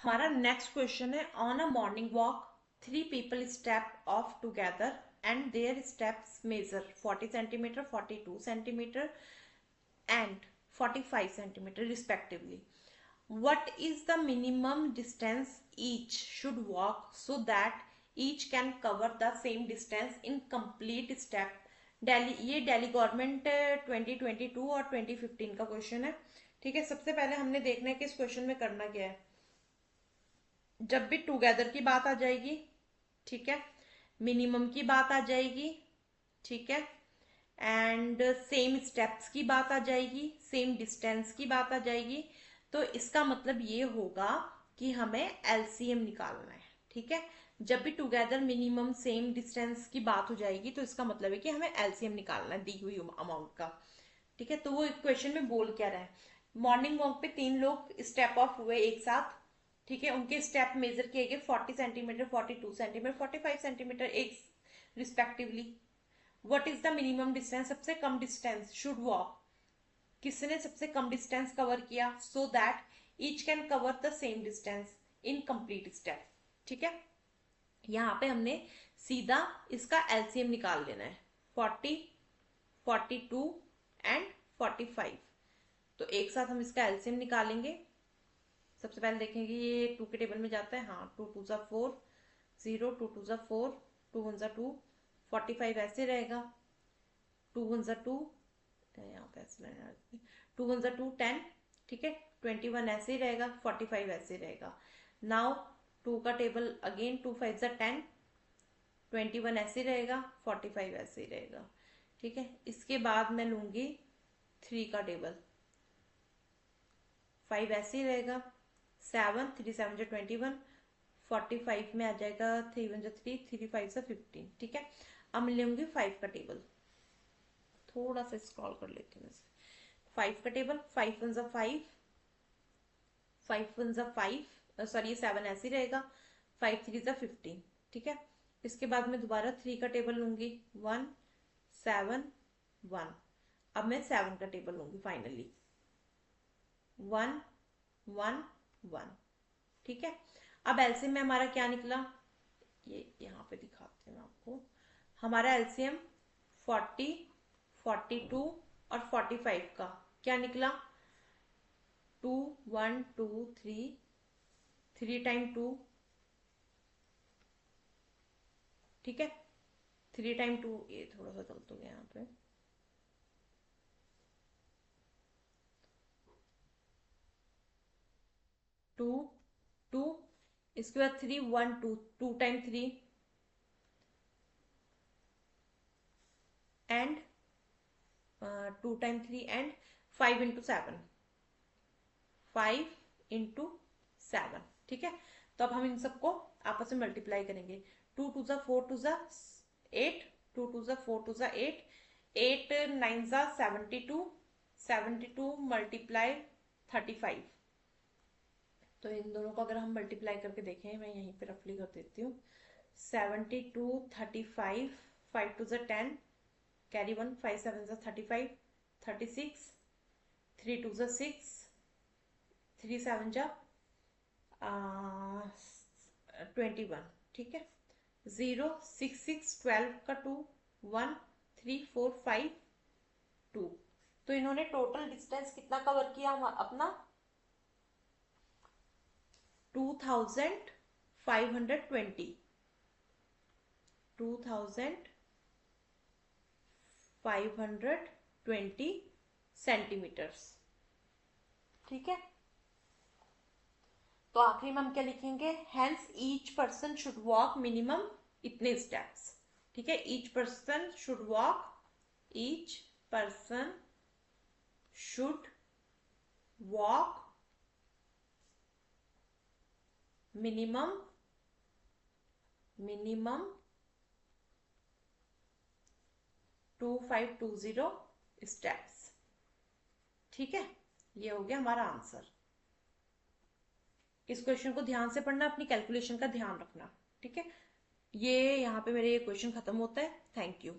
हमारा next question है, on a morning walk 3 people step off together and there steps measure 40 cm, 42 cm and 45 cm respectively. What is the minimum distance each should walk so that each can cover the same distance in complete step? Delhi, ये Delhi government 2022 और 2015 का question है। ठीक है, सबसे पहले हमने देखना है कि इस क्वेश्चन में करना क्या है। जब भी टुगेदर की बात आ जाएगी, ठीक है, मिनिमम की बात आ जाएगी, ठीक है, एंड सेम स्टेप्स की बात आ जाएगी, सेम डिस्टेंस की बात आ जाएगी, तो इसका मतलब ये होगा कि हमें एलसीएम निकालना है। ठीक है, जब भी टुगेदर मिनिमम सेम डिस्टेंस की बात हो जाएगी तो इसका मतलब है कि हमें एलसीएम निकालना है दी हुई अमाउंट का। ठीक है, तो वो क्वेश्चन में बोल क्या रहा है, मॉर्निंग वॉक पे 3 लोग स्टेप ऑफ हुए एक साथ। ठीक है, उनके स्टेप मेजर किए गए 40 cm, 42 cm, 45 cm एक respectively. What is the minimum distance, सबसे कम डिस्टेंस शुड वॉक, किसने सबसे कम डिस्टेंस कवर किया, so that each can cover the same distance in complete step. ठीक है, यहाँ पे हमने सीधा इसका एलसीएम निकाल लेना है, 40, 42 एंड 45। तो एक साथ हम इसका एलसीएम निकालेंगे। सबसे पहले देखेंगे ये 2 के टेबल में जाता है, हाँ, 2 2 4, 0, 2 2 4, 2 1 2, 45 ऐसे रहेगा, 2 1 2, यहाँ पे ऐसे रहना, 2 1 2 10, ठीक है, 21 ऐसे ही रहेगा, 45 ऐसे ही रहेगा। नाउ 2 का टेबल अगेन, 2 5 10, 21 ऐसे ही रहेगा, 45 ऐसे ही रहेगा। ठीक है, इसके बाद मैं लूंगी 3 का टेबल, 5 ऐसे ही रहेगा, 7, 3 7 जो 21, 45 में आ जाएगा, 3 1 जो 3, 3 5 से 15। ठीक है, अब मैं लूंगी 5 का टेबल, थोड़ा सा स्क्रॉल कर लेती हूँ। 5 का टेबल, 5 1 5, 5 1 5, सॉरी 7 ऐसे ही रहेगा, 5 3 15। ठीक है, इसके बाद मैं दोबारा 3 का टेबल लूंगी, 1 7 1। अब मैं 7 का टेबल लूंगी फाइनली, 1 1 1। ठीक है, अब एलसीएम में हमारा क्या निकला, ये यहाँ पे दिखाती हूँ आपको। हमारा एलसीएम 40, 42 और 45 का क्या निकला, 2 1 2 3, 3 टाइम 2, ठीक है, 3 टाइम 2, ये थोड़ा सा गलत हो गया यहाँ पे, 2 2, इसके बाद 3 1 2, 2 time 3 and 2 time 3 and 5 into 7, 5 into 7। ठीक है, तो अब हम इन सबको आपस में मल्टीप्लाई करेंगे, 2 2 जा 4 2 जा 8, 2 2 जा 4 2 जा 8, 8 9 जा 72, 72 मल्टीप्लाई 35। तो इन दोनों को अगर हम मल्टीप्लाई करके देखें, मैं यहीं पे रफली कर देती हूँ, 72 35, 5 2 जा 10, कैरी 1, 5 7 जा 35, 36, 3 2 जा 6, 3 7 जा 21। ठीक है, 0 6 6 12 का 2, 1 3 4 5 2। तो इन्होंने टोटल डिस्टेंस कितना कवर किया अपना, 2520, 2520 सेंटीमीटर्स। ठीक है, तो आखिरी में हम क्या लिखेंगे, hence each person should walk minimum इतने स्टेप्स। ठीक है, each person should walk, each person should walk minimum 2520 steps. ठीक है, ये हो गया हमारा आंसर। इस क्वेश्चन को ध्यान से पढ़ना, अपनी कैलकुलेशन का ध्यान रखना। ठीक है, ये यहाँ पे मेरे ये क्वेश्चन खत्म होता है। Thank you.